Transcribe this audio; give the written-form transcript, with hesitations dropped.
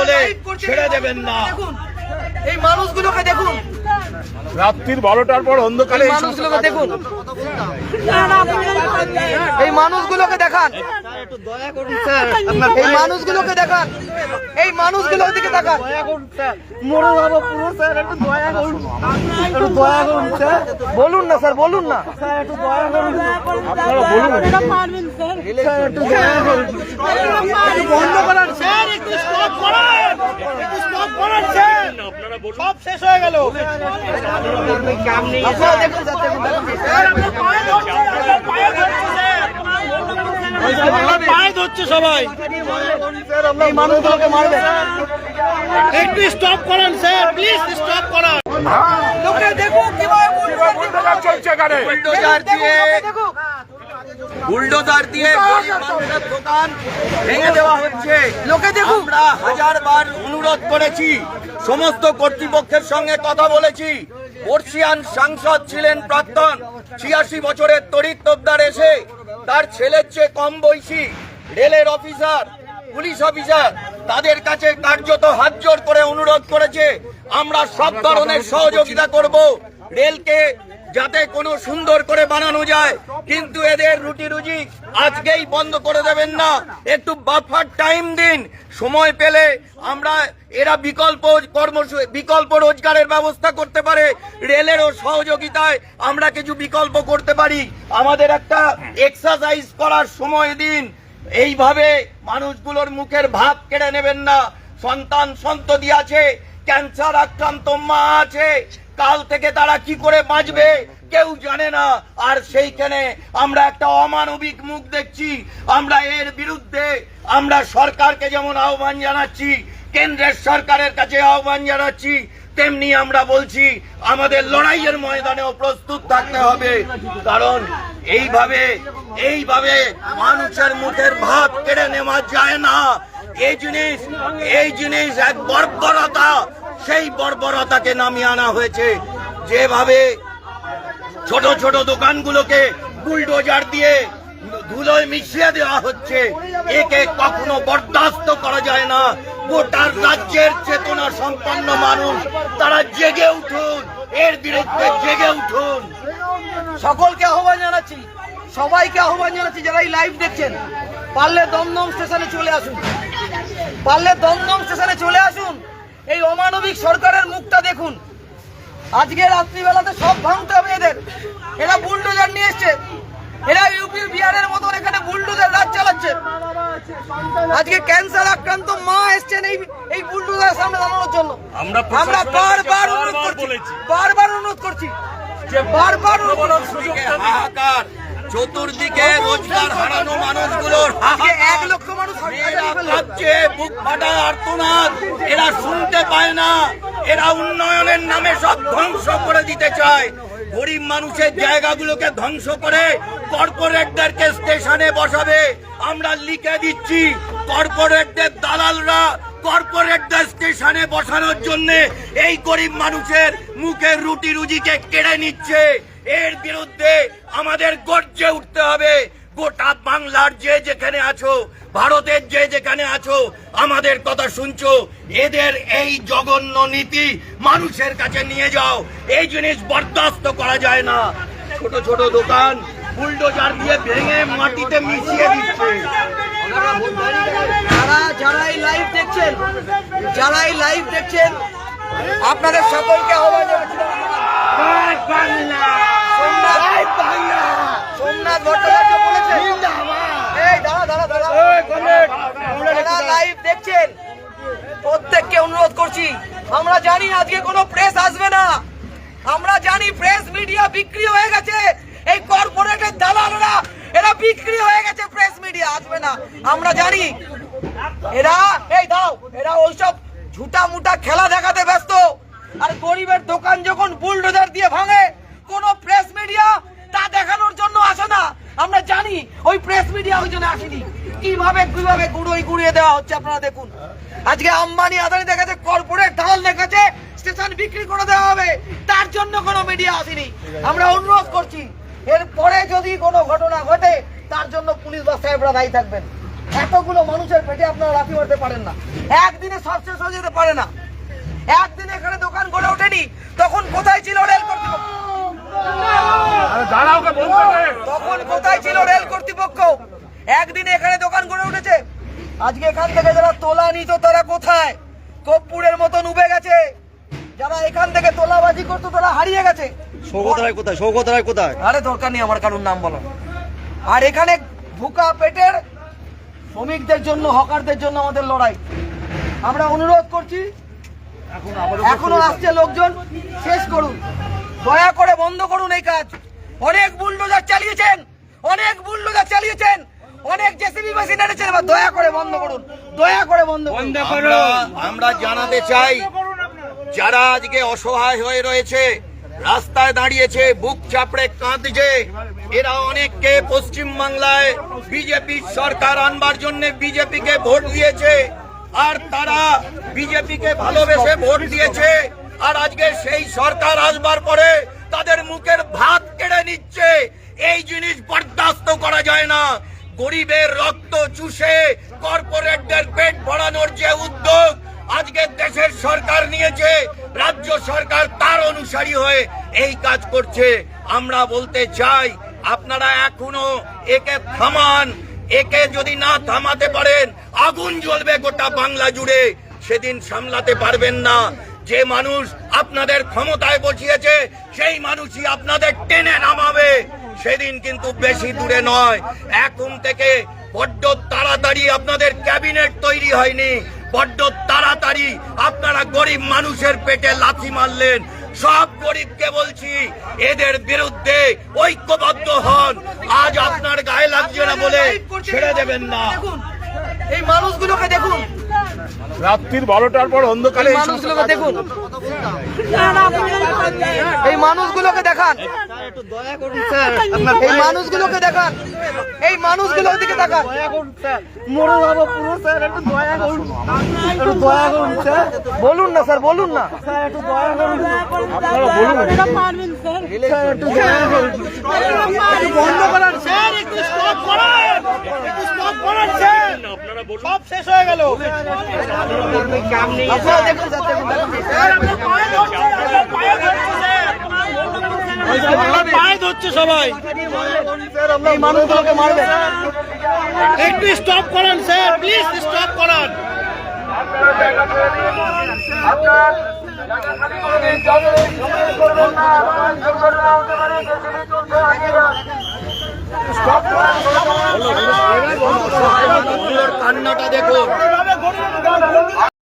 বলে ছেড়ে দেবেন না। এই মানুষগুলোকে দেখুন, রাত্রির 12টার পর অন্ধকারে এই মানুষগুলোকে দেখুন, এই মানুষগুলোকে দেখান, এই মানুষগুলোকে দেখান, এই মানুষগুলোর দিকে দেখান। মরে যাবো পুরো স্যার, একটু দয়া করুন, একটু দয়া করুন স্যার, বলুন না স্যার, বলুন না স্যার, একটু দয়া করুন, আপনারা বলুন, স্যার একটু দয়া করুন, একটু বন্ধ করান স্যার, একটু স্টপ করান, একটু স্টপ করান স্যার, সব শেষ হয়ে গেল। আপনারা দেখুন স্যার, দেখুন পায়ে ধরছে সবাই, এই মানুষগুলোকে মারবে, একটু স্টপ করেন স্যার, প্লিজ স্টপ করান। লোকে দেখুন কিভাবে বুলডোজার চলছে এখানে, বুলডোজার দিয়ে গরিব মানুষের দোকান ভেঙে দেওয়া হচ্ছে। লোকে দেখুন, আমরা হাজারবার অনুরোধ করেছি, সমস্ত কর্তৃপক্ষের সঙ্গে কথা বলেছি। বর্ষিয়ান সাংসদ ছিলেন প্রাক্তন, ৮৬ বছরের তড়িৎ তোপদার এসে তার ছেলের চেয়ে কম বয়সী রেলের অফিসার, পুলিশ অফিসার, তাদের কাছে কার্যত হাতজোড় করে অনুরোধ করেছে আমরা সব ধরনের সহযোগিতা করব রেলকে, যাতে কোনো সুন্দর করে বানানো যায়। কিন্তু এদের রুটি রুজি আজকেই বন্ধ করে দেবেন না, একটু বাফার টাইম দিন, সময় পেলে আমরা এরা বিকল্প রোজগারের ব্যবস্থা করতে পারে, রেলেরও সহযোগিতায় আমরা কিছু বিকল্প করতে পারি। আমাদের একটা এক্সারসাইজ করার সময় দিন। এইভাবে মানুষগুলোর মুখের ভাত কেড়ে নেবেন না। সন্তান সন্ততি আছে, ক্যান্সার আক্রান্ত মা আছে, কাল থেকে তারা কি করে বাঁচবে কেউ জানে না। আর সেইখানে আমরা একটা অমানবিক মুখ দেখছি। আমরা এর বিরুদ্ধে আমরা সরকারকে যেমন আহ্বান জানাচ্ছি, কেন্দ্রের সরকারের কাছে আহ্বান জানাচ্ছি, তেমনি আমরা বলছি আমাদের লড়াইয়ের ময়দানেও প্রস্তুত থাকতে হবে। কারণ এইভাবে মানুষের মুখের ভাত কেড়ে নেওয়া যায় না। এই জিনিস এক বর্বরতা, সেই বর্বরতাকে নামিয়ে আনা হয়েছে। যেভাবে ছোট ছোট দোকানগুলোকে বুলডোজার দিয়ে ধুলোয় মিশিয়ে দেওয়া হচ্ছে, একে কখনো বরদাস্ত করা যায় না। গোটা রাজ্যের চেতনা সম্পন্ন মানুষ তারা জেগে উঠুন, এর বিরুদ্ধে জেগে উঠুন। সকলকে আহ্বান জানাচ্ছি, সবাইকে আহ্বান জানাচ্ছি, যারা এই লাইভ দেখছেন, পারলে দমদম স্টেশনে চলে আসুন, পারলে দমদম স্টেশনে চলে আসুন। এই অমানবিক সরকারের মুখটা দেখুন। আজকে রাত্রিবেলাতে সব ভাঙতে হবে এদের। এরা বুলডোজার নিয়ে এসছে, এরা ইউপি বিহারের মতন এখানে বুলডোজার রাজ চালাচ্ছে। আজকে ক্যান্সার আক্রান্ত মা এসছেন এই বুলডোজার সামনে দাঁড়ানোর জন্য। আমরা বারবার অনুরোধ করছি, হাহাকার, চতুর্দিকে রোজগার হারানো মানুষগুলোর হাহাকার, 1 লক্ষ মানুষ কাঁপছে, বুক ফাটা আর্তনাদ। এরা শুনতে পায় না, এরা উন্নয়নের নামে সব ধ্বংস করে দিতে চায়। গরিব মানুষের জায়গাগুলোকে ধ্বংস করে কর্পোরেটদেরকে স্টেশনে বসাবে। আমরা লিখে দিচ্ছি, কর্পোরেটদের দালালরা কর্পোরেটদের স্টেশনে বসানোর জন্য এই গরিব মানুষের মুখের রুটি রুজিকে কেড়ে নিচ্ছে। এর বিরুদ্ধে আমাদের গর্জে উঠতে হবে। গোটা বাংলার যে যেখানে আছো, ভারতের যে যেখানে আছো, আমাদের কথা শুনছো, এদের এই জঘন্য নীতি মানুষের কাছে নিয়ে যাও। এই জিনিস বরদাস্ত করা যায় না। ছোট ছোট দোকান বুলডোজার দিয়ে ভেঙে মাটিতে মিশিয়ে দিচ্ছে। যারা এই লাইভ দেখছেন, আপনাদের সকলকে আহ্বান জানাচ্ছি, সোমনাথ ভট্টাচার্য বলেছেন, যারা লাইভ দেখছেন প্রত্যেককে অনুরোধ করছি, আমরা জানি আজকে কোনো প্রেস আসবে না, আমরা জানি প্রেস মিডিয়া বিক্রি হয়ে গেছে, এই কর্পোরেটের দালালরা এরা বিক্রি হয়ে গেছে, প্রেস মিডিয়া আসবে না, আমরা জানি। এরা ওইসব ঝুটা মুটা খেলা দেখাতে ব্যস্ত। আর গরিবের দোকান যখন বুলডোজার দিয়ে ভাঙে, কোন প্রেস মিডিয়া তা দেখানোর জন্য আসে না। আমরা জানি ওই প্রেস মিডিয়া ওই জন্য আসেনি। কিভাবে গুড়িয়ে দেওয়া হচ্ছে আপনারা দেখুন। আজকে আম্বানি আদানি দেখাচ্ছে, কর্পোরেট দালাল দেখাচ্ছে স্টেশন বিক্রি করে দেওয়া হবে, তার জন্য কোনো মিডিয়া আসেনি। আমরা অনুরোধ করছি, এরপরে যদি কোনো ঘটনা ঘটে তার জন্য পুলিশ বা সাহেবরা দায়ী থাকবেন। এতগুলো মানুষের পেটে আপনারা লাথি মারতে পারেন না। একদিনে সব শেষ হয়ে যেতে পারে না। একদিনে এখানে দোকান গড়ে ওঠেনি, তখন কোথায় ছিল রেল কর্তৃপক্ষ? তখন কোথায় ছিল রেল কর্তৃপক্ষ? একদিনে এখানে দোকান গড়ে উঠেছে। আজকে এখান থেকে যারা তোলা নিত তারা কোথায়? কর্পূরের মতন উবে গেছে। যারা এখান থেকে তোলাবাজি করতো তারা হারিয়ে গেছে। সৌগত রায় কোথায়? সৌগত রায় কোথায়? আরে দরকার নেই আমার কারোর নাম বলো। আর এখানে ভুকা পেটের শ্রমিকদের জন্য, হকারদের জন্য আমাদের লড়াই। আমরা অনুরোধ করছি, এখনো আসছে লোকজন, শেষ করুন, দয়া করে বন্ধ করুন এই কাজ। অনেক বুলডোজার চালিয়েছেন, অনেক বুলডোজার চালিয়েছেন, অনেক জেসিবি মেশিন এনেছেন, এবার দয়া করে বন্ধ করুন, দয়া করে বন্ধ করুন। আমরা জানাতে চাই, যারা আজকে অসহায় হয়ে রয়েছে, রাস্তায় দাঁড়িয়েছে, বুক চাপড়ে কাঁদছে, এরা অনেককে পশ্চিম বাংলায় বিজেপি সরকার আনবার জন্য বিজেপিকে ভোট দিয়েছে, আর তারা বিজেপিকে ভালোবেসে ভোট দিয়েছে, আর আজকে সেই সরকার আসবার পরে তাদের মুখের ভাত কেড়ে নিচ্ছে। এই জিনিস বরদাস্ত করা যায় না। গরিবের রক্ত চুষে কর্পোরেটদের পেট ভরানোর যে উদ্যোগ আজকে দেশের সরকার নিয়েছে, রাজ্য সরকার তার অনুসারী হয়ে এই কাজ করছে। আমরা বলতে চাই, আপনারা এখনো একে থামান। একে যদি না থামাতে পারেন, আগুন জ্বলবে গোটা বাংলা জুড়ে, সেদিন সামলাতে পারবেন না। যে মানুষ আপনাদের ক্ষমতায় বসিয়েছে সেই মানুষই আপনাদের টেনে নামাবে, সেদিন কিন্তু বেশি দূরে নয়। এখন থেকে বড্ড তাড়াতাড়ি আপনাদের ক্যাবিনেট তৈরি হয়নি, বড্ড তাড়াতাড়ি আপনারা গরিব মানুষের পেটে লাথি মারলেন। সব গরিবকে বলছি, এদের বিরুদ্ধে ঐক্যবদ্ধ হন। আজ আপনার গায়ে লাগছে না বলে ছেড়ে দেবেন না। এই মানুষগুলোকে দেখুন, রাত্রির 12টার পর অন্ধকারে এই মানুষগুলোকে দেখুন, এই মানুষগুলোকে দেখান, এই মানুষগুলোকে দেখান, এই মানুষগুলোর দিকে দেখান। বলুন না স্যার, বলুন না। বন্ধ করার স্যার, একটু স্টপ করান, একটু স্টপ করান স্যার, সব শেষ হয়ে গেল। আপনারা দেখুন স্যার, দেখুন, পায়ে ধরছে সবাই, এই মানুষগুলোকে মারবে। একটু স্টপ করান স্যার, প্লিজ স্টপ করান। কান্নাটা দেখুন।